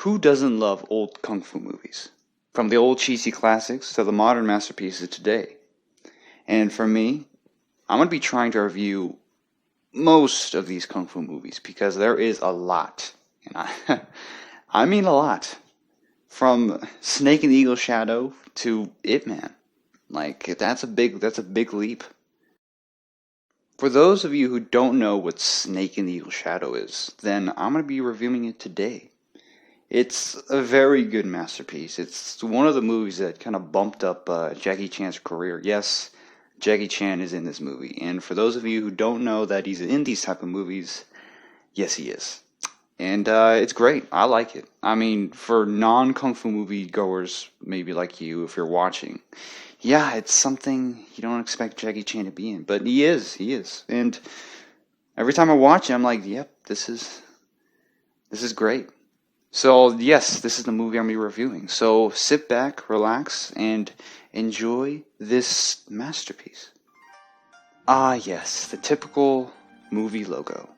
Who doesn't love old kung fu movies? From the old cheesy classics to the modern masterpieces today. And for me, I'm going to be trying to review most of these kung fu movies because there is a lot. And I mean a lot. From Snake and the Eagle Shadow to Ip Man. Like that's a big leap. For those of you who don't know what Snake and the Eagle Shadow is, then I'm going to be reviewing it today. It's a very good masterpiece. It's one of the movies that kind of bumped up Jackie Chan's career. Yes, Jackie Chan is in this movie. And for those of you who don't know that he's in these type of movies, yes, he is. And it's great. I like it. I mean, for non-kung fu movie goers, maybe like you, if you're watching, yeah, it's something you don't expect Jackie Chan to be in. But he is. And every time I watch it, I'm like, yep, this is great. So, yes, this is the movie I'm going to be reviewing. So, sit back, relax, and enjoy this masterpiece. Ah, yes, the typical movie logo.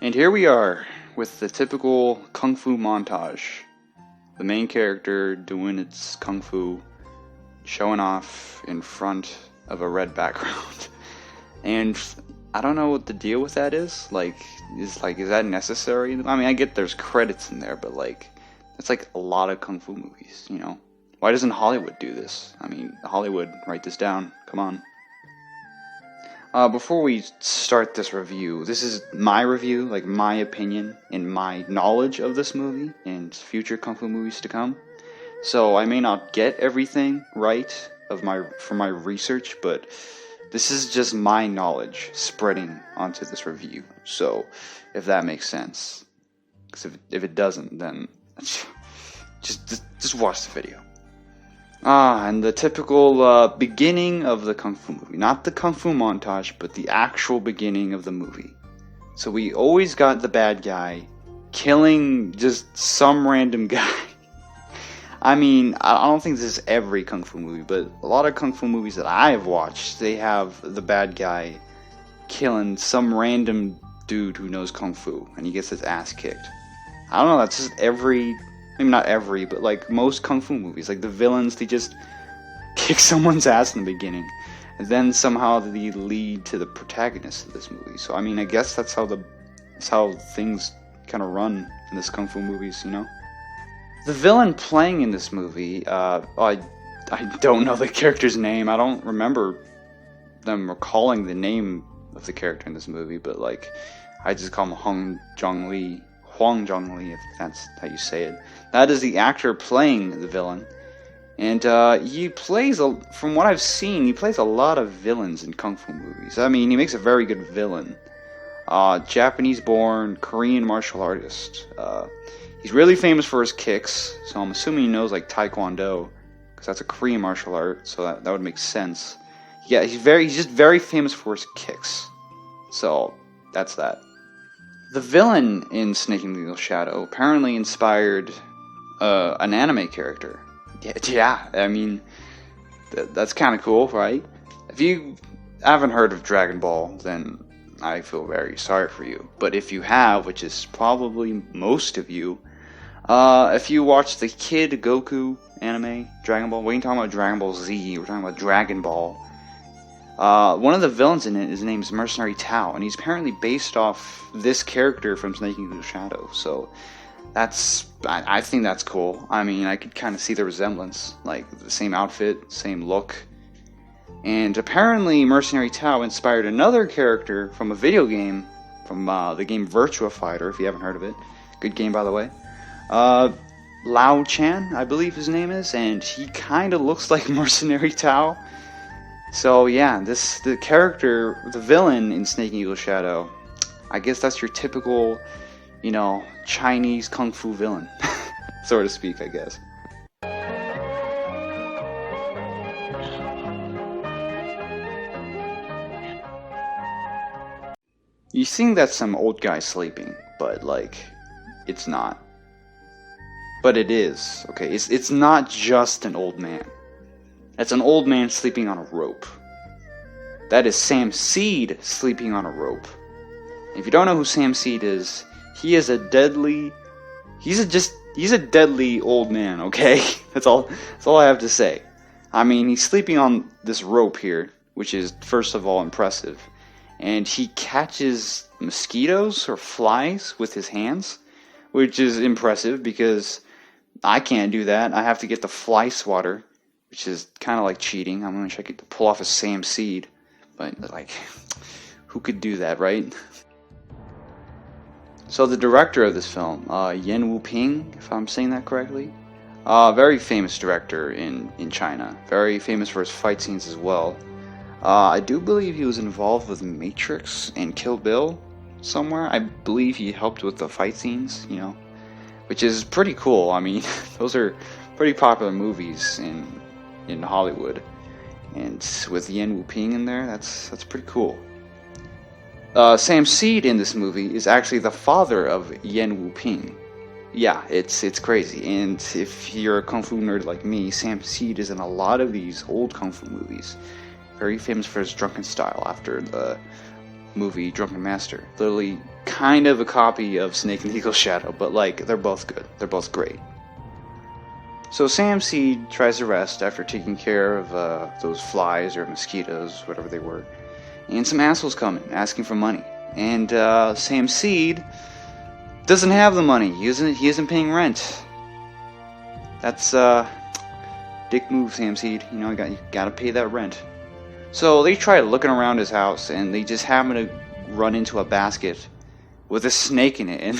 And here we are, with the typical kung fu montage. The main character doing its kung fu, showing off in front of a red background. And I don't know what the deal with that is. Is that necessary? I mean, I get there's credits in there, but that's like a lot of kung fu movies, you know? Why doesn't Hollywood do this? I mean, Hollywood, write this down. Come on. Before we start this review, this is my review, like my opinion and my knowledge of this movie and future kung fu movies to come. So I may not get everything right from my research, but this is just my knowledge spreading onto this review. So, if that makes sense, because if it doesn't, then just watch the video. And the typical beginning of the kung fu movie, not the kung fu montage, but the actual beginning of the movie. So we always got the bad guy killing just some random guy. I mean, I don't think this is every kung fu movie, but a lot of kung fu movies that I have watched, they have the bad guy killing some random dude who knows kung fu, and he gets his ass kicked. I don't know, that's just maybe not every, but like most kung fu movies. Like the villains, they just kick someone's ass in the beginning, and then somehow they lead to the protagonist of this movie. So I mean, I guess that's how things kind of run in this kung fu movies, you know? The villain playing in this movie, I don't know the character's name. I don't remember them recalling the name of the character in this movie, but I just call him Huang Zhongli, if that's how you say it. That is the actor playing the villain, and he plays, from what I've seen, he plays a lot of villains in kung fu movies. I mean, he makes a very good villain. Japanese-born Korean martial artist. He's really famous for his kicks, so I'm assuming he knows Taekwondo, because that's a Korean martial art, so that would make sense. Yeah, he's just very famous for his kicks. So, that's that. The villain in Snake and the Eagle Shadow apparently inspired an anime character. Yeah, I mean, that's kind of cool, right? If you haven't heard of Dragon Ball, then I feel very sorry for you. But if you have, which is probably most of you, if you watch the Kid Goku anime, Dragon Ball, we ain't talking about Dragon Ball Z, we're talking about Dragon Ball. One of the villains in it, his name's Mercenary Tao, and he's apparently based off this character from Snake and the Shadow. So I think that's cool. I mean, I could kind of see the resemblance, like the same outfit, same look. And apparently Mercenary Tao inspired another character from a video game, from the game Virtua Fighter, if you haven't heard of it. Good game, by the way. Lao Chan, I believe his name is, and he kind of looks like Mercenary Tao. So yeah, the character, the villain in Snake and Eagle Shadow, I guess that's your typical, Chinese kung fu villain, so to speak, I guess. You think that's some old guy sleeping, but it's not. But it is, okay? It's not just an old man. It's an old man sleeping on a rope. That is Sam Seed sleeping on a rope. If you don't know who Sam Seed is, he is a deadly he's a deadly old man, okay? That's all I have to say. I mean, he's sleeping on this rope here, which is first of all impressive. And he catches mosquitoes or flies with his hands, which is impressive because I can't do that. I have to get the fly swatter, which is kind of like cheating. I wish I could pull off a Sam Seed, but like, who could do that, right? So the director of this film, Yen Wu Ping, if I'm saying that correctly, very famous director in China. Very famous for his fight scenes as well. I do believe he was involved with Matrix and Kill Bill somewhere. I believe he helped with the fight scenes, which is pretty cool. I mean, those are pretty popular movies in Hollywood, and with Yen Wu Ping in there, that's pretty cool. Sam Seed in this movie is actually the father of Yen Wu Ping. Yeah, it's crazy. And if you're a kung fu nerd like me, Sam Seed is in a lot of these old kung fu movies. Very famous for his drunken style after the movie Drunken Master. Literally kind of a copy of Snake and the Eagle's Shadow, but like, they're both good. They're both great. So Sam Seed tries to rest after taking care of those flies or mosquitoes, whatever they were. And some assholes come in asking for money. And Sam Seed doesn't have the money. He isn't paying rent. That's dick move, Sam Seed. You gotta pay that rent. So they try looking around his house, and they just happen to run into a basket with a snake in it, and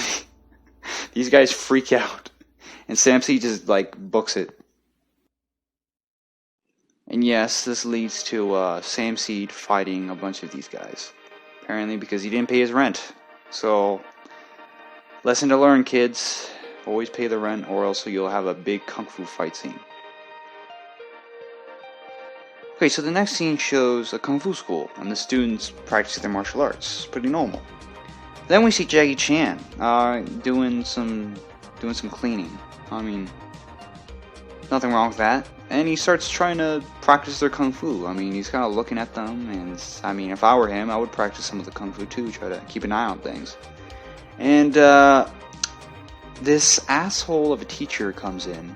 these guys freak out. And Sam Seed just books it. And yes, this leads to Sam Seed fighting a bunch of these guys. Apparently because he didn't pay his rent. So, lesson to learn, kids. Always pay the rent, or else you'll have a big kung fu fight scene. Okay, so the next scene shows a kung fu school, and the students practicing their martial arts. Pretty normal. Then we see Jackie Chan doing some cleaning. I mean, nothing wrong with that. And he starts trying to practice their kung fu. I mean, he's kind of looking at them, and I mean, if I were him, I would practice some of the kung fu too, try to keep an eye on things. And this asshole of a teacher comes in.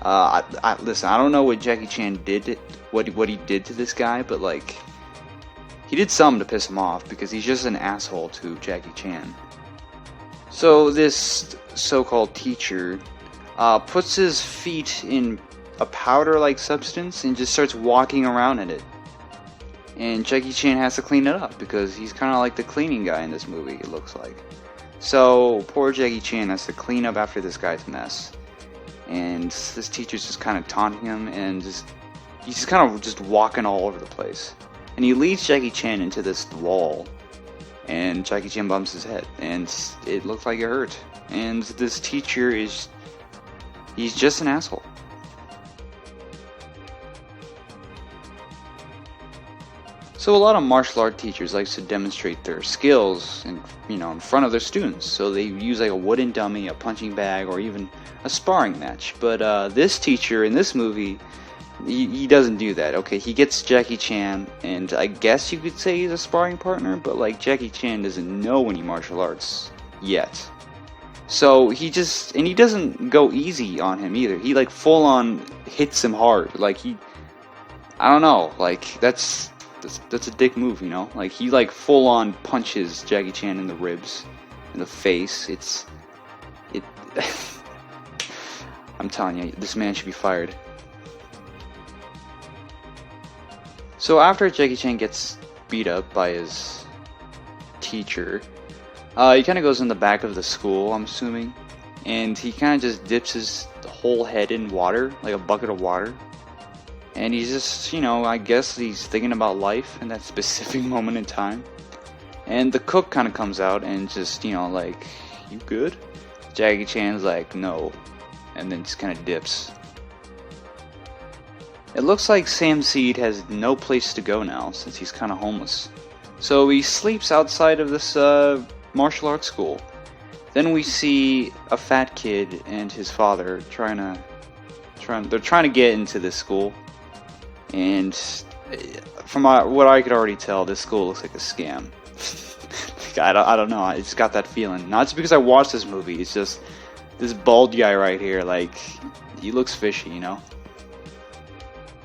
Listen, I don't know what Jackie Chan did, what he did to this guy, but he did something to piss him off, because he's just an asshole to Jackie Chan. So this so-called teacher puts his feet in a powder-like substance and just starts walking around in it. And Jackie Chan has to clean it up, because he's kind of like the cleaning guy in this movie, it looks like. So poor Jackie Chan has to clean up after this guy's mess. And this teacher's just kind of taunting him, and he's just kind of just walking all over the place. And he leads Jackie Chan into this wall, and Jackie Chan bumps his head, and it looks like it hurt. And this teacher he's just an asshole. So a lot of martial art teachers like to demonstrate their skills in front of their students. So they use a wooden dummy, a punching bag, or even a sparring match. But this teacher in this movie, he doesn't do that. Okay, he gets Jackie Chan, and I guess you could say he's a sparring partner, but Jackie Chan doesn't know any martial arts yet. So he doesn't go easy on him either. He full on hits him hard. I don't know, that's a dick move, he full on punches Jackie Chan in the ribs, in the face. I'm telling you, this man should be fired. So after Jackie Chan gets beat up by his teacher, he kind of goes in the back of the school, I'm assuming, and he kind of just dips his whole head in water, like a bucket of water. And he's just, I guess he's thinking about life in that specific moment in time. And the cook kind of comes out and just, you good? Jackie Chan's no. And then just kind of dips. It looks like Sam Seed has no place to go now, since he's kind of homeless. So he sleeps outside of this martial arts school. Then we see a fat kid and his father they're trying to get into this school. And from what I could already tell, this school looks like a scam. I don't know, I just got that feeling. Not just because I watched this movie, it's just this bald guy right here, like, he looks fishy, you know?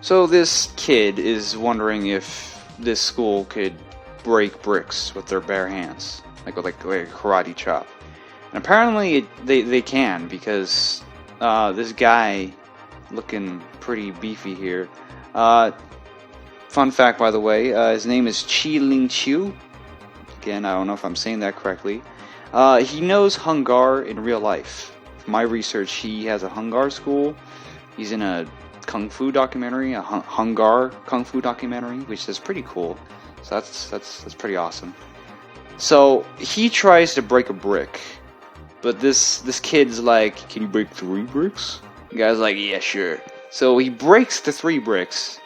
So this kid is wondering if this school could break bricks with their bare hands, like with like a karate chop. And apparently they can, because this guy, looking pretty beefy here. Fun fact, by the way, his name is Chi Ling Chiu. Again, I don't know if I'm saying that correctly. He knows Hung Gar in real life. From my research, he has a Hung Gar school. He's in a Kung Fu documentary, a Hung Gar Kung Fu documentary, which is pretty cool. So that's pretty awesome. So he tries to break a brick, but this kid's like, "Can you break 3 bricks?" The guy's like, "Yeah, sure." So he breaks the 3 bricks.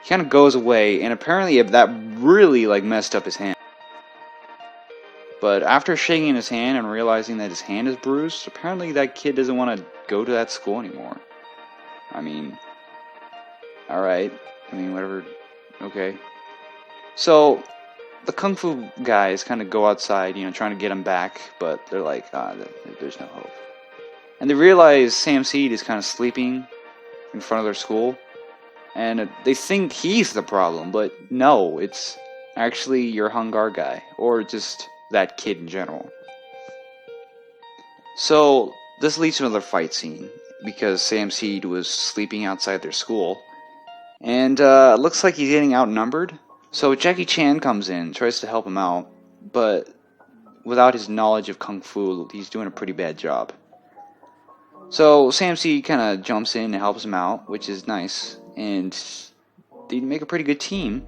He kind of goes away, and apparently that really like messed up his hand. But after shaking his hand and realizing that his hand is bruised, apparently that kid doesn't want to go to that school anymore. I mean, alright. I mean, whatever. Okay. So, the Kung Fu guys kind of go outside, you know, trying to get him back, but they're like, there's no hope. And they realize Sam Seed is kind of sleeping in front of their school, and they think he's the problem, but no, it's actually your Hung Gar guy, or just that kid in general. So, this leads to another fight scene, because Sam Seed was sleeping outside their school, and it looks like he's getting outnumbered. So Jackie Chan comes in, tries to help him out, but without his knowledge of Kung Fu, he's doing a pretty bad job. So Sam Seed kind of jumps in and helps him out, which is nice, and they make a pretty good team.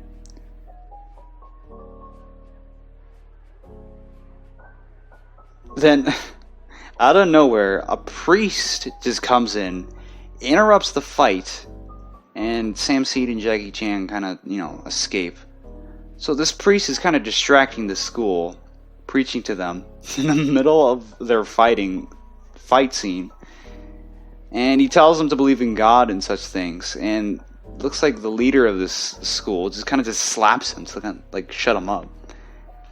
Then, out of nowhere, a priest just comes in, interrupts the fight, and Sam Seed and Jackie Chan kind of, you know, escape. So this priest is kind of distracting the school, preaching to them in the middle of their fight scene. And he tells them to believe in God and such things. And it looks like the leader of this school just kind of just slaps him to kind of, like, shut him up.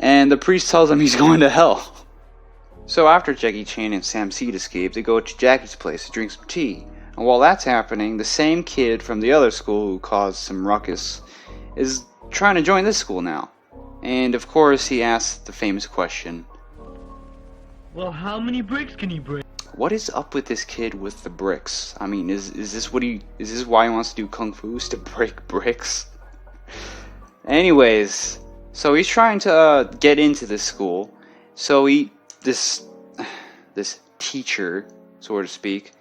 And the priest tells him he's going to hell. So after Jackie Chan and Sam Seed escape, they go to Jackie's place to drink some tea. And while that's happening, the same kid from the other school who caused some ruckus is trying to join this school now. And of course he asks the famous question, "Well, how many bricks can you break?" What is up with this kid with the bricks? I mean, is this why he wants to do Kung Fu, is to break bricks? Anyways, so he's trying to get into this school. So this teacher, so to speak,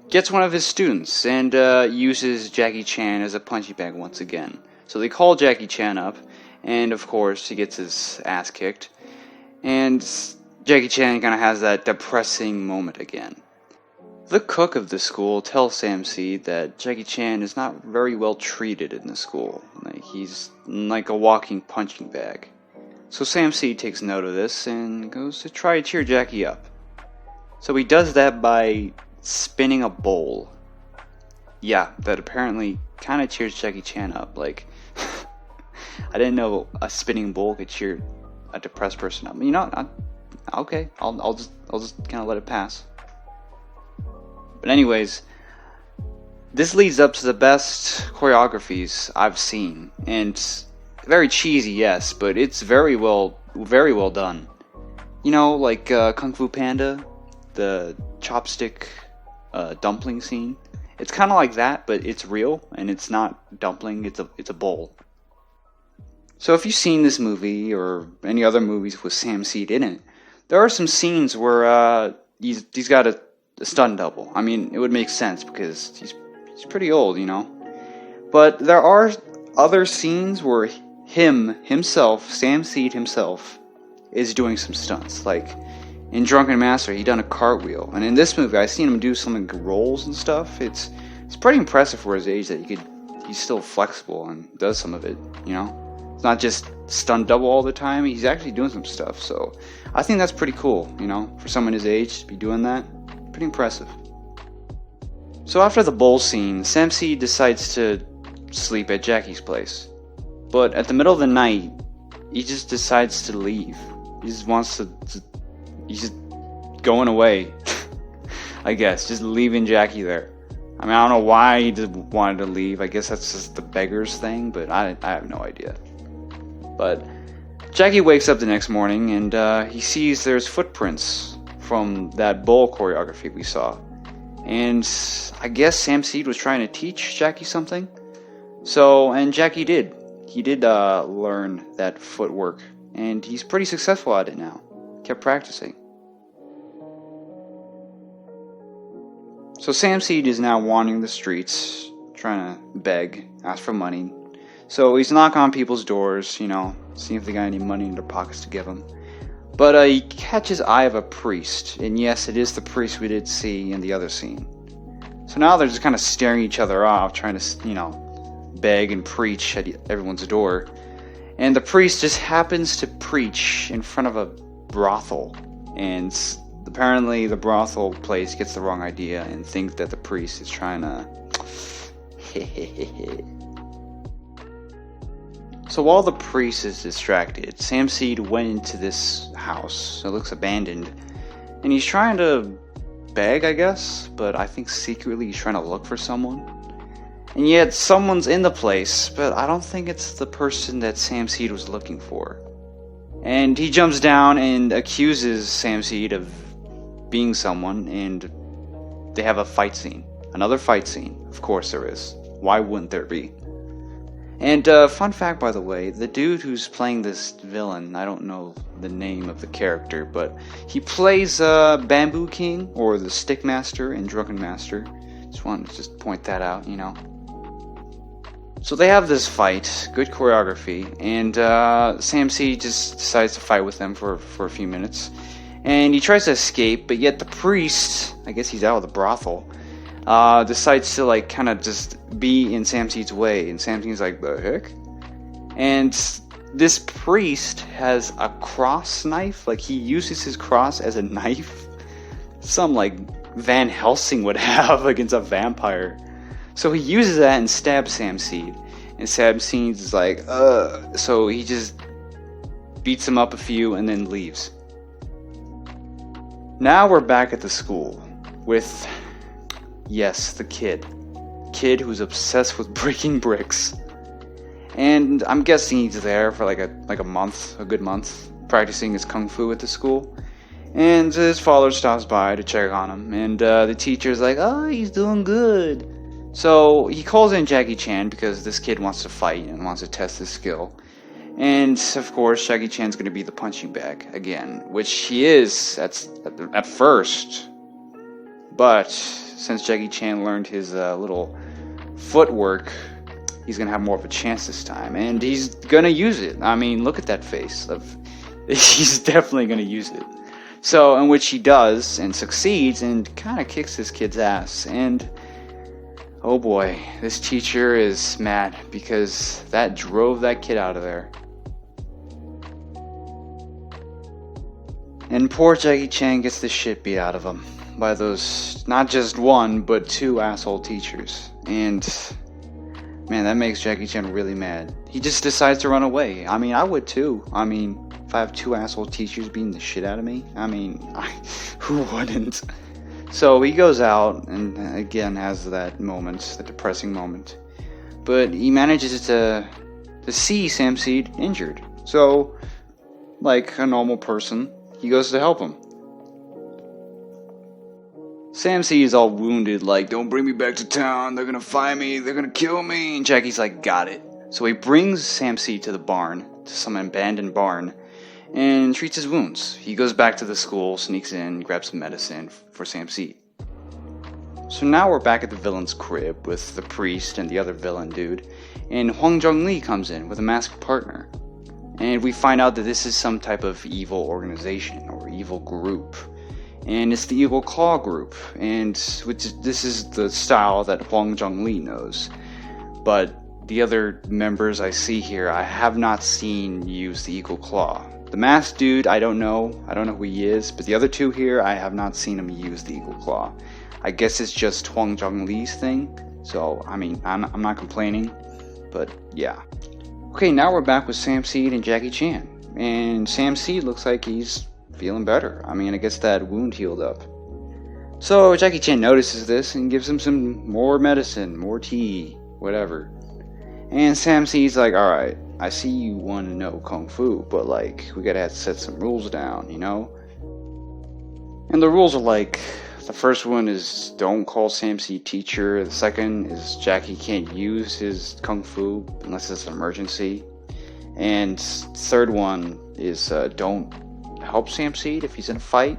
gets one of his students and uses Jackie Chan as a punching bag once again. So they call Jackie Chan up, and of course he gets his ass kicked. And Jackie Chan kind of has that depressing moment again. The cook of the school tells Sam Seed that Jackie Chan is not very well treated in the school. Like, he's like a walking punching bag. So Sam Seed takes note of this and goes to try to cheer Jackie up. So he does that by spinning a bowl. Yeah, that apparently kind of cheers Jackie Chan up. Like, I didn't know a spinning bowl could cheer a depressed person up. You know, okay, I'll just kind of let it pass. But anyways, this leads up to the best choreographies I've seen, and very cheesy, yes, but it's very well done. You know, like Kung Fu Panda, the chopstick dumpling scene. It's kind of like that, but it's real, and it's not dumpling. It's a bowl. So if you've seen this movie or any other movies with Sam Seed in it, there are some scenes where he's got a stunt double. I mean, it would make sense because he's pretty old, you know. But there are other scenes where himself, Sam Seed himself, is doing some stunts. Like in Drunken Master, he done a cartwheel, and in this movie, I seen him do some like rolls and stuff. It's pretty impressive for his age that he's still flexible and does some of it, you know. It's not just stunt double all the time. He's actually doing some stuff. So I think that's pretty cool, you know, for someone his age to be doing that. Pretty impressive. So after the bowl scene, Sam Seed decides to sleep at Jackie's place. But at the middle of the night, he just decides to leave. He just wants to he's just going away. I guess, just leaving Jackie there. I mean, I don't know why he just wanted to leave. I guess that's just the beggar's thing, but I have no idea. But Jackie wakes up the next morning and he sees there's footprints from that bull choreography we saw. And I guess Sam Seed was trying to teach Jackie something. So, and Jackie did. He did learn that footwork, and he's pretty successful at it now. Kept practicing. So Sam Seed is now wandering the streets, trying to beg, ask for money. So he's knocking on people's doors, you know, seeing if they got any money in their pockets to give him. But he catches eye of a priest, and yes, it is the priest we did see in the other scene. So now they're just kind of staring each other off, trying to, you know, beg and preach at everyone's door. And the priest just happens to preach in front of a brothel, and apparently the brothel place gets the wrong idea and thinks that the priest is trying to So while the priest is distracted, Sam Seed went into this house. It looks abandoned, and he's trying to beg, I guess, but I think secretly he's trying to look for someone. And yet someone's in the place, but I don't think it's the person that Sam Seed was looking for. And he jumps down and accuses Sam Seed of being someone, and they have a fight scene. Another fight scene. Of course there is. Why wouldn't there be? And fun fact, by the way, the dude who's playing this villain, I don't know the name of the character, but he plays Bamboo King, or the Stick Master in Drunken Master. Just wanted to point that out, you know. So they have this fight, good choreography, and Sam Seed just decides to fight with them for a few minutes. And he tries to escape, but yet the priest, I guess he's out of the brothel, decides to like kind of just be in Sam Seed's way, and Sam Seed's like, the heck? And this priest has a cross knife, like he uses his cross as a knife. Some like Van Helsing would have against a vampire. So he uses that and stabs Sam Seed, and Sam Seed's like, so he just beats him up a few and then leaves. Now we're back at the school with, yes, the kid who's obsessed with breaking bricks, and I'm guessing he's there for like a month, a good month, practicing his kung fu at the school. And his father stops by to check on him, and the teacher's like, oh, he's doing good. So he calls in Jackie Chan because this kid wants to fight and wants to test his skill. And of course, Jackie Chan's going to be the punching bag again, which he is at first. But since Jackie Chan learned his little footwork, he's going to have more of a chance this time. And he's going to use it. I mean, look at that face. He's definitely going to use it. So, in which he does and succeeds and kind of kicks this kid's ass. And oh boy, this teacher is mad because that drove that kid out of there. And poor Jackie Chan gets the shit beat out of him by those, not just one, but two asshole teachers. And man, that makes Jackie Chan really mad. He just decides to run away. I mean, I would too. I mean, if I have two asshole teachers beating the shit out of me, I mean, who wouldn't? So he goes out and again has that moment, the depressing moment. But he manages to see Sam Seed injured. So, like a normal person, he goes to help him. Sam Seed is all wounded, like, don't bring me back to town, they're gonna find me, they're gonna kill me. And Jackie's like, got it. So he brings Sam Seed to the barn, to some abandoned barn, and treats his wounds. He goes back to the school, sneaks in, grabs some medicine for Sam Seed. So now we're back at the villain's crib with the priest and the other villain dude, and Hwang Jung-lee comes in with a masked partner. And we find out that this is some type of evil organization or evil group. And it's the Evil Claw group, and this is the style that Hwang Jung-lee knows. But the other members I see here, I have not seen use the Eagle Claw. The masked dude, I don't know who he is, but the other two here, I have not seen him use the Eagle Claw. I guess it's just Hwang Jung-lee's thing, so, I mean, I'm not complaining, but yeah. Okay, now we're back with Sam Seed and Jackie Chan, and Sam Seed looks like he's feeling better. I mean, I guess that wound healed up. So Jackie Chan notices this and gives him some more medicine, more tea, whatever. And Sam C's like, alright, I see you want to know Kung Fu, but like, we gotta have to set some rules down, you know? And the rules are like, the first one is don't call Sam C teacher. The second is Jackie can't use his Kung Fu unless it's an emergency. And third one is don't help Sam Seed if he's in a fight.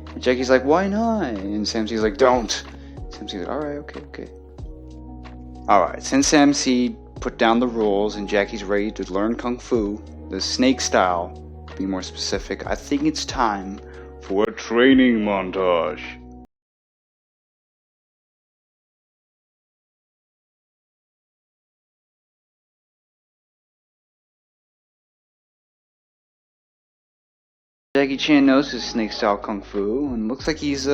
And Jackie's like, why not? And Sam Seed's like, don't. Sam Seed's like, alright, okay. Alright, since Sam Seed put down the rules and Jackie's ready to learn Kung Fu, the snake style, to be more specific, I think it's time for a training montage. Jackie Chan knows his snake style Kung Fu and looks like he's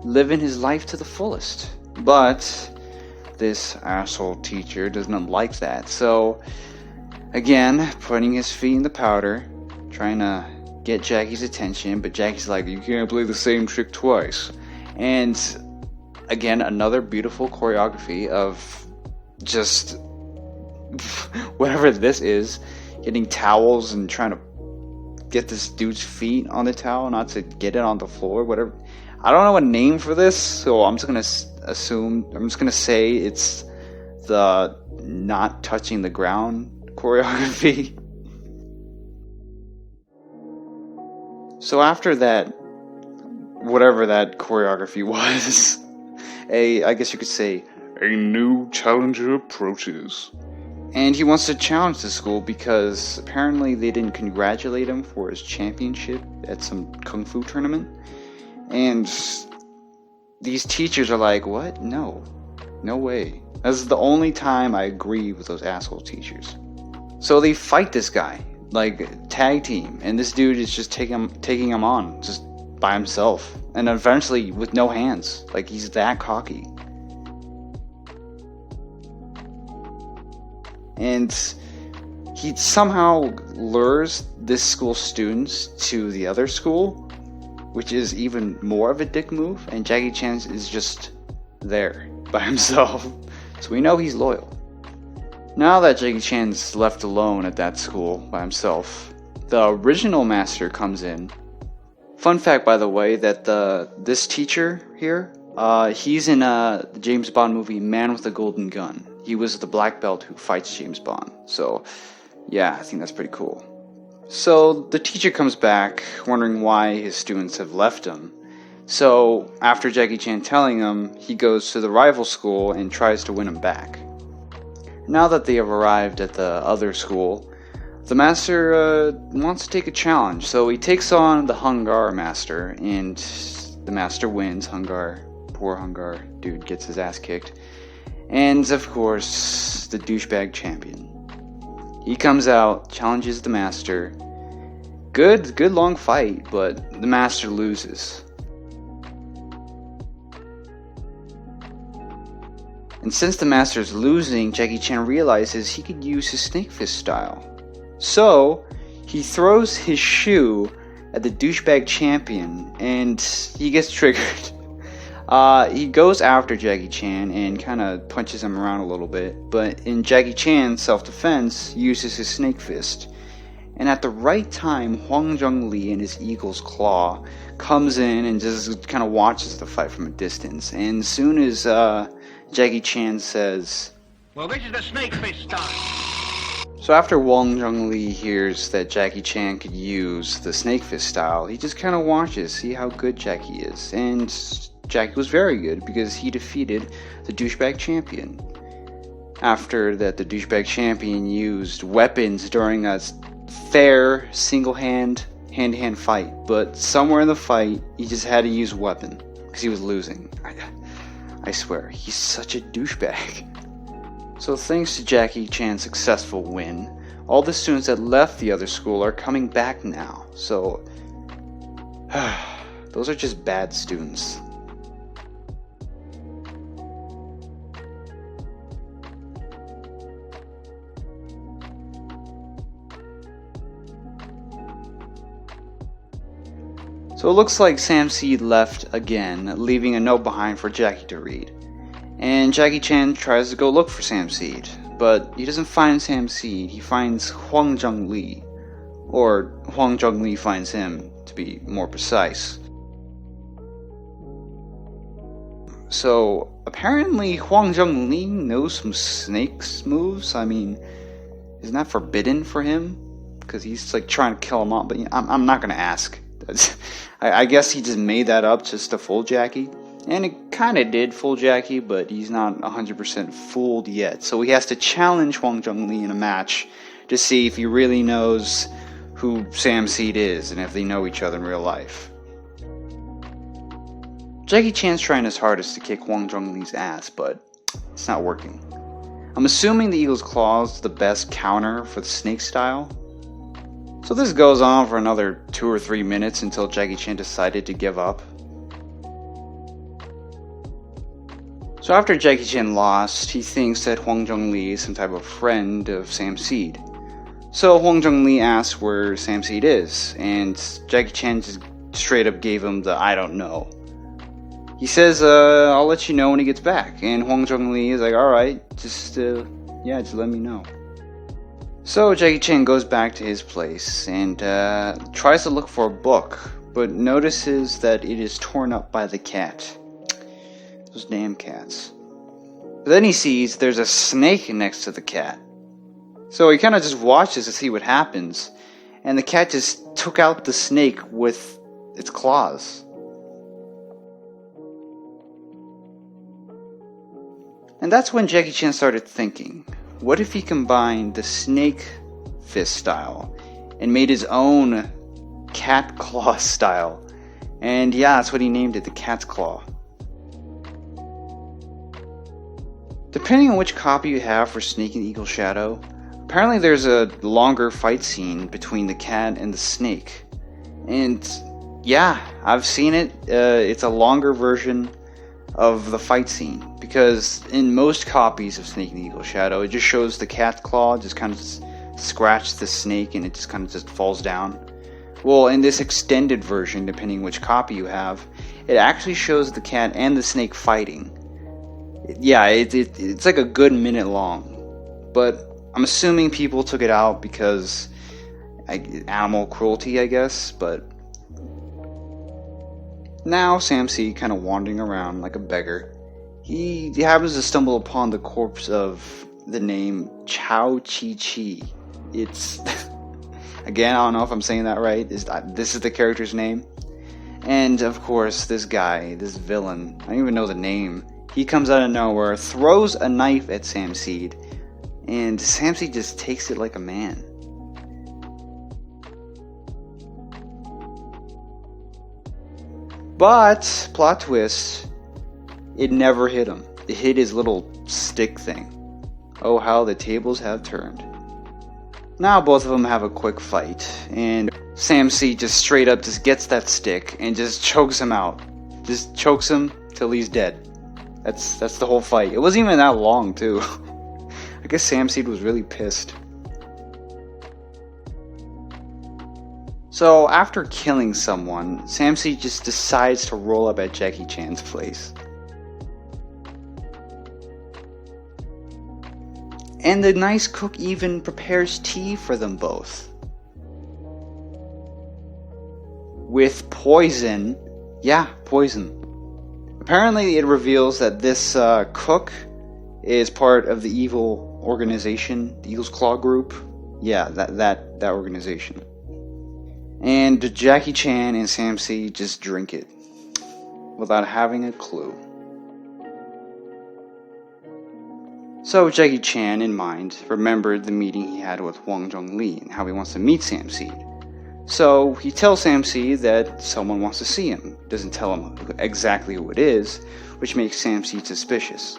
living his life to the fullest. But this asshole teacher doesn't like that. So, again, putting his feet in the powder, trying to get Jackie's attention, but Jackie's like, you can't play the same trick twice. And, again, another beautiful choreography of just whatever this is, getting towels and trying to get this dude's feet on the towel, not to get it on the floor, whatever. I don't know a name for this, so I'm just gonna say it's the not touching the ground choreography. So after that, whatever that choreography was, I guess you could say, a new challenger approaches. And he wants to challenge the school because apparently they didn't congratulate him for his championship at some kung fu tournament. And these teachers are like, what? No way. This is the only time I agree with those asshole teachers. So they fight this guy, like tag team, and this dude is just taking him on, just by himself. And eventually with no hands. Like, he's that cocky. And he somehow lures this school's students to the other school, which is even more of a dick move, and Jackie Chan is just there by himself. So we know he's loyal. Now that Jackie Chan's left alone at that school by himself, the original master comes in. Fun fact, by the way, that this teacher here, he's in the James Bond movie Man with the Golden Gun. He was the black belt who fights James Bond. So, yeah, I think that's pretty cool. So, the teacher comes back, wondering why his students have left him. So, after Jackie Chan telling him, he goes to the rival school and tries to win him back. Now that they have arrived at the other school, the master wants to take a challenge. So, he takes on the Hungar master, and the master wins. Poor Hungar dude gets his ass kicked. And, of course, the douchebag champion. He comes out, challenges the master. Good long fight, but the master loses. And since the master is losing, Jackie Chan realizes he could use his snake fist style. So, he throws his shoe at the douchebag champion, and he gets triggered. He goes after Jackie Chan and kind of punches him around a little bit, but in Jackie Chan's self-defense, uses his snake fist. And at the right time, Hwang Jung-lee and his eagle's claw comes in and just kind of watches the fight from a distance. And as soon as Jackie Chan says, Well, this is the snake fist style. So after Hwang Jung-lee hears that Jackie Chan could use the snake fist style, he just kind of watches, see how good Jackie is. And Jackie was very good because he defeated the douchebag champion. After that, the douchebag champion used weapons during a fair hand-to-hand fight, but somewhere in the fight, he just had to use a weapon because he was losing. I swear, he's such a douchebag. So thanks to Jackie Chan's successful win, all the students that left the other school are coming back now. So, those are just bad students. So it looks like Sam Seed left again, leaving a note behind for Jackie to read. And Jackie Chan tries to go look for Sam Seed, but he doesn't find Sam Seed, he finds Huang Zhongli. Or Huang Zhongli finds him, to be more precise. So apparently Huang Zhongli knows some snakes moves. I mean, isn't that forbidden for him? Because he's like trying to kill him off, but I'm not gonna ask. I guess he just made that up just to fool Jackie. And it kind of did fool Jackie, but he's not 100% fooled yet. So he has to challenge Huang Zhongli in a match to see if he really knows who Sam Seed is and if they know each other in real life. Jackie Chan's trying his hardest to kick Huang Zhongli's ass, but it's not working. I'm assuming the Eagle's Claw is the best counter for the snake style. So this goes on for another 2 or 3 minutes until Jackie Chan decided to give up. So after Jackie Chan lost, he thinks that Huang Zhongli is some type of friend of Sam Seed. So Huang Zhongli asks where Sam Seed is, and Jackie Chan just straight up gave him the I don't know. He says, I'll let you know when he gets back, and Huang Zhongli is like, alright, just let me know. So Jackie Chan goes back to his place and tries to look for a book, but notices that it is torn up by the cat. Those damn cats. But then he sees there's a snake next to the cat. So he kind of just watches to see what happens, and the cat just took out the snake with its claws. And that's when Jackie Chan started thinking, what if he combined the snake fist style and made his own cat claw style? And yeah, that's what he named it, the cat's claw. Depending on which copy you have for Snake and Eagle Shadow, apparently there's a longer fight scene between the cat and the snake. And yeah, I've seen it. It's a longer version of the fight scene, because in most copies of Snake and Eagle Shadow, it just shows the cat's claw just kind of just scratch the snake and it just kind of just falls down. Well, in this extended version, depending which copy you have, it actually shows the cat and the snake fighting. Yeah, it's like a good minute long, but I'm assuming people took it out because animal cruelty, I guess. But now Sam Seed, kind of wandering around like a beggar, he happens to stumble upon the corpse of the name Chow Chi Chi. It's again, I don't know if I'm saying that right. This is the character's name, and of course this guy, this villain, I don't even know the name. He comes out of nowhere, throws a knife at Sam Seed, and Sam Seed just takes it like a man. But, plot twist, it never hit him. It hit his little stick thing. Oh, how the tables have turned. Now both of them have a quick fight, and Sam Seed just straight up just gets that stick and just chokes him out. Just chokes him till he's dead. That's the whole fight. It wasn't even that long, too. I guess Sam Seed was really pissed. So, after killing someone, Sam Seed just decides to roll up at Jackie Chan's place. And the nice cook even prepares tea for them both. With poison. Yeah, poison. Apparently it reveals that this cook is part of the evil organization, the Eagle's Claw group. Yeah, that organization. And Jackie Chan and Sam Seed just drink it without having a clue. So Jackie Chan, in mind, remembered the meeting he had with Huang Zhongli and how he wants to meet Sam Seed. So he tells Sam Seed that someone wants to see him. Doesn't tell him exactly who it is, which makes Sam Seed suspicious.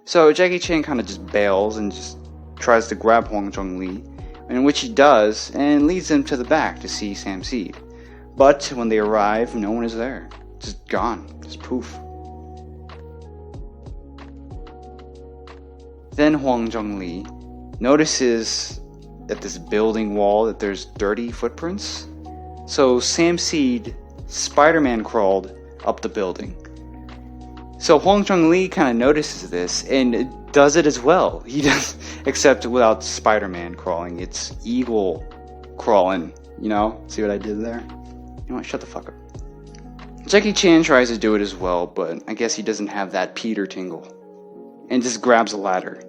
So Jackie Chan kind of just bails and just tries to grab Huang Zhongli, in which he does, and leads him to the back to see Sam Seed. But when they arrive, no one is there. Just gone. Just poof. Then Huang Zhongli notices at this building wall that there's dirty footprints. So Sam Seed Spider-Man crawled up the building. So Hwang Jung-lee kind of notices this and does it as well. He does, except without Spider-Man crawling. It's Eagle crawling, you know? See what I did there? You know what? Shut the fuck up. Jackie Chan tries to do it as well, but I guess he doesn't have that Peter tingle. And just grabs a ladder.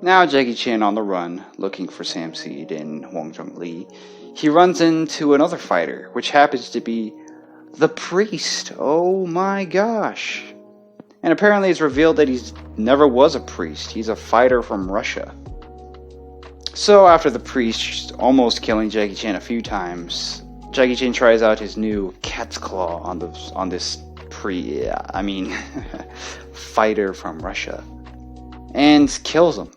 Now Jackie Chan on the run, looking for Sam Seed and Hwang Jung-lee. He runs into another fighter, which happens to be the priest. Oh my gosh. And apparently it's revealed that he never was a priest. He's a fighter from Russia. So after the priest almost killing Jackie Chan a few times, Jackie Chan tries out his new cat's claw on this fighter from Russia. And kills him.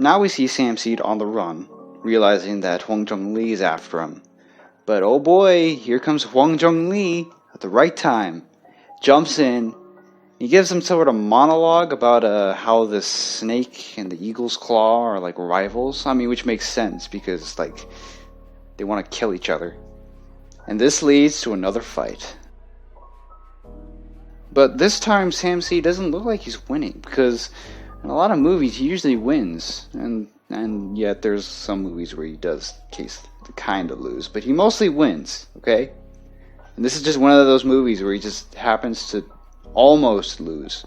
Now we see Sam Seed on the run, realizing that Hwang Jung-lee is after him. But oh boy, here comes Hwang Jung-lee at the right time. Jumps in. He gives him sort of a monologue about how the snake and the eagle's claw are like rivals. I mean, which makes sense because like they want to kill each other. And this leads to another fight. But this time Sam Seed doesn't look like he's winning because in a lot of movies he usually wins, and yet there's some movies where he does kind of lose, but he mostly wins, okay? And this is just one of those movies where he just happens to almost lose.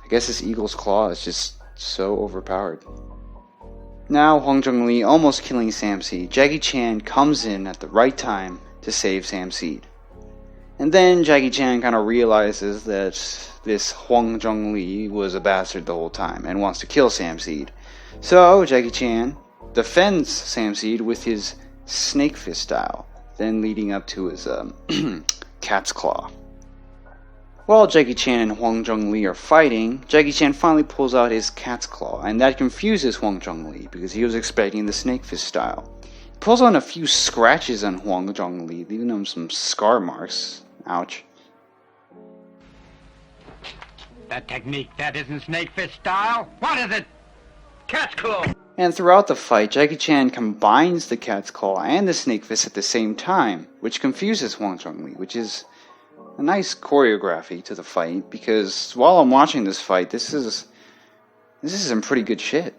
I guess this eagle's claw is just so overpowered. Now Hwang Jung-lee almost killing Sam Seed, Jackie Chan comes in at the right time to save Sam Seed. And then Jackie Chan kind of realizes that this Hwang Jung-lee was a bastard the whole time and wants to kill Sam Seed. So Jackie Chan defends Sam Seed with his snake fist style, then leading up to his cat's claw. While Jackie Chan and Hwang Jung-lee are fighting, Jackie Chan finally pulls out his cat's claw, and that confuses Hwang Jung-lee because he was expecting the snake fist style. He pulls on a few scratches on Hwang Jung-lee, leaving him some scar marks. Ouch. That technique, that isn't snake fist style. What is it? Cat's claw. And throughout the fight, Jackie Chan combines the cat's claw and the snake fist at the same time, which confuses Hwang Jung-lee, which is a nice choreography to the fight, because while I'm watching this fight, this is some pretty good shit.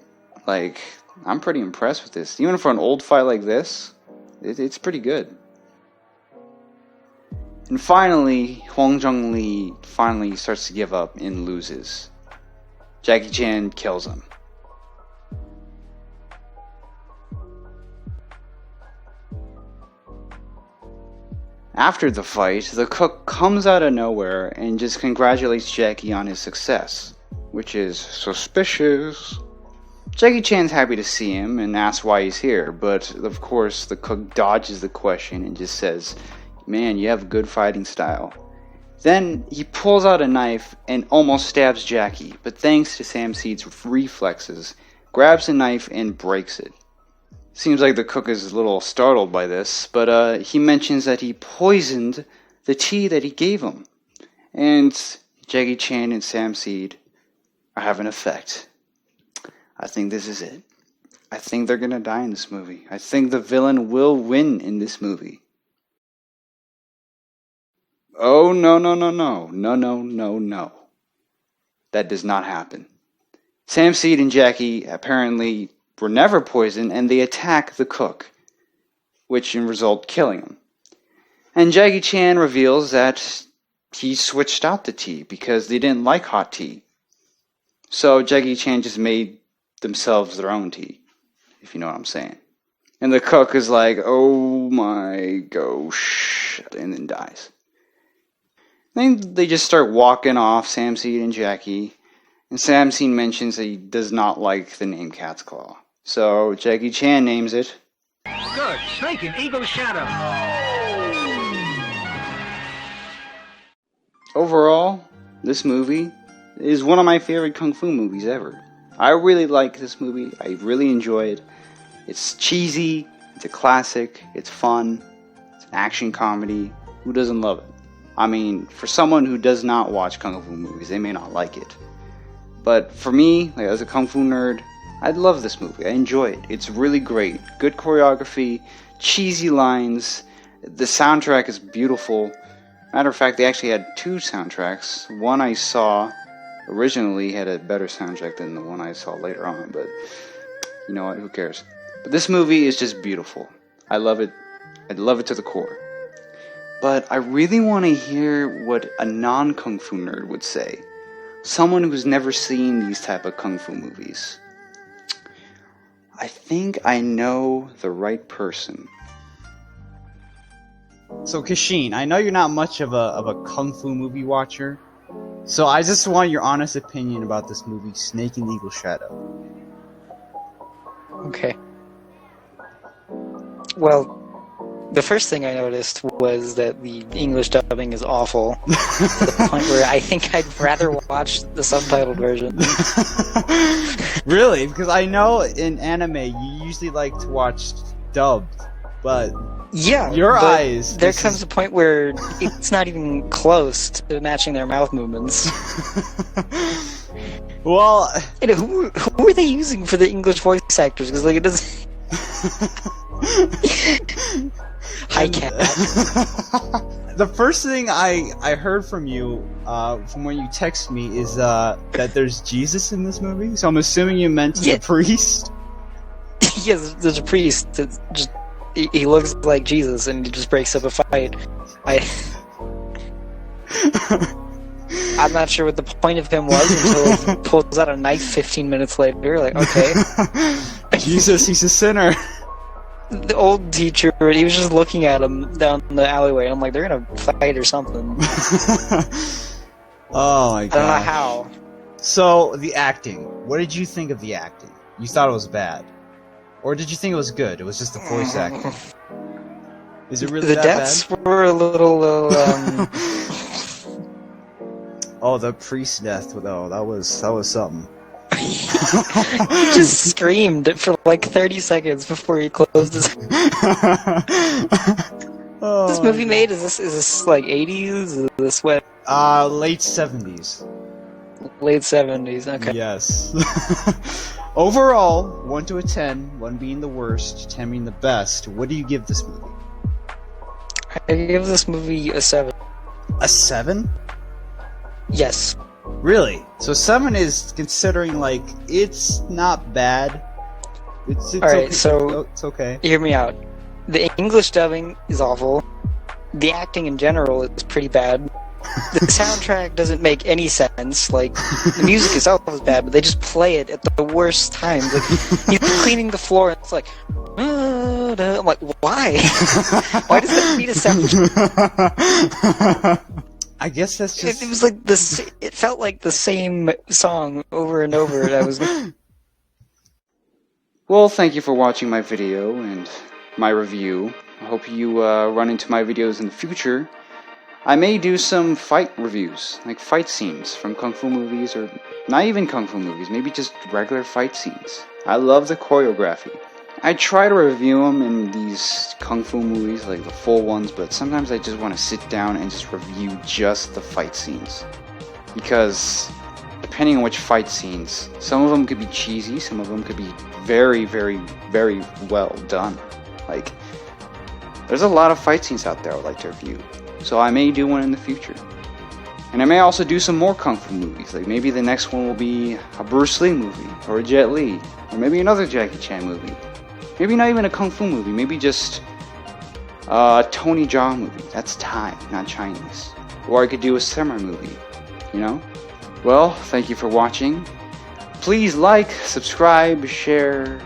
Like, I'm pretty impressed with this. Even for an old fight like this, it's pretty good. And finally, Hwang Jung-lee finally starts to give up and loses. Jackie Chan kills him. After the fight, the cook comes out of nowhere and just congratulates Jackie on his success, which is suspicious. Jackie Chan's happy to see him and asks why he's here, but of course the cook dodges the question and just says, "Man, you have good fighting style." Then he pulls out a knife and almost stabs Jackie, but thanks to Sam Seed's reflexes, grabs the knife and breaks it. Seems like the cook is a little startled by this, but he mentions that he poisoned the tea that he gave him. And Jackie Chan and Sam Seed are having an effect. I think this is it. I think they're gonna die in this movie. I think the villain will win in this movie. Oh, no. That does not happen. Sam Seed and Jackie apparently were never poisoned, and they attack the cook, which in result killing him. And Jackie Chan reveals that he switched out the tea because they didn't like hot tea. So Jackie Chan just made themselves their own tea, if you know what I'm saying. And the cook is like, "Oh my gosh," and then dies. Then they just start walking off, Sam Seed and Jackie. And Sam Seed mentions that he does not like the name Cat's Claw. So Jackie Chan names it. Good. Snake and Eagle Shadow. Overall, this movie is one of my favorite kung fu movies ever. I really like this movie. I really enjoy it. It's cheesy. It's a classic. It's fun. It's an action comedy. Who doesn't love it? I mean, for someone who does not watch kung fu movies, they may not like it. But for me, like, as a kung fu nerd, I love this movie. I enjoy it. It's really great. Good choreography, cheesy lines. The soundtrack is beautiful. Matter of fact, they actually had 2 soundtracks. One I saw originally had a better soundtrack than the one I saw later on, but you know what, who cares? But this movie is just beautiful. I love it. I love it to the core. But I really want to hear what a non-kung fu nerd would say. Someone who's never seen these type of kung fu movies. I think I know the right person. So Kashin, I know you're not much of a kung fu movie watcher, so I just want your honest opinion about this movie, Snake and the Eagle Shadow. Okay. Well, the first thing I noticed was that the English dubbing is awful, to the point where I think I'd rather watch the subtitled version. Really? Because I know in anime you usually like to watch dubbed, but Yeah, your but eyes. There comes a point where it's not even close to matching their mouth movements. Well, And who are they using for the English voice actors? Because like it doesn't. Hi, cat. The first thing I heard from you, from when you text me, is that there's Jesus in this movie. So I'm assuming you meant the priest. Yes, there's a priest that just he looks like Jesus and he just breaks up a fight. I'm not sure what the point of him was until he pulls out a knife 15 minutes later. Like, okay. Jesus, he's a sinner. The old teacher, he was just looking at him down the alleyway. I'm like, they're gonna fight or something. Oh my god. I don't know how. So, the acting. What did you think of the acting? You thought it was bad? Or did you think it was good? It was just the voice acting. Is it really The that deaths bad? were a little, Oh, the priest death, though. That was something. he just screamed for like 30 seconds before he closed his. Oh, This movie made? Is this like 80s? Is this what? late 70s. Late 70s. Okay. Yes. Overall, 1 to a 10, 1 being the worst, 10 being the best. What do you give this movie? I give this movie a 7. A 7? Yes. Really? So 7 is considering like it's not bad. It's Alright, okay. so It's okay. hear me out. The English dubbing is awful. The acting in general is pretty bad. The soundtrack doesn't make any sense. Like, the music itself is bad, but they just play it at the worst times. Like, he's cleaning the floor, and it's like, I'm like, why? Why does that need a soundtrack? I guess that's just. It was like this. It felt like the same song over and over. And I was. Well, thank you for watching my video and my review. I hope you run into my videos in the future. I may do some fight reviews, like fight scenes from kung fu movies, or not even kung fu movies, maybe just regular fight scenes. I love the choreography. I try to review them in these kung fu movies, like the full ones, but sometimes I just want to sit down and just review just the fight scenes. Because, depending on which fight scenes, some of them could be cheesy, some of them could be very, very, very well done. Like, there's a lot of fight scenes out there I would like to review. So I may do one in the future. And I may also do some more kung fu movies. Like maybe the next one will be a Bruce Lee movie, or a Jet Li, or maybe another Jackie Chan movie. Maybe not even a kung fu movie, maybe just a Tony Jaa movie. That's Thai, not Chinese. Or I could do a samurai movie, you know? Well, thank you for watching. Please like, subscribe, share.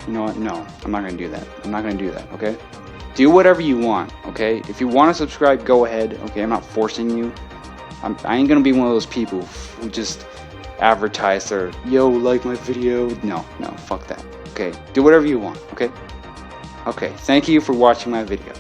You know what? No, I'm not going to do that. I'm not going to do that, okay? Do whatever you want, okay? If you want to subscribe, go ahead, okay? I'm not forcing you. I ain't gonna be one of those people who just advertise their, yo, like my video. No, fuck that, okay? Do whatever you want, okay? Okay, thank you for watching my video.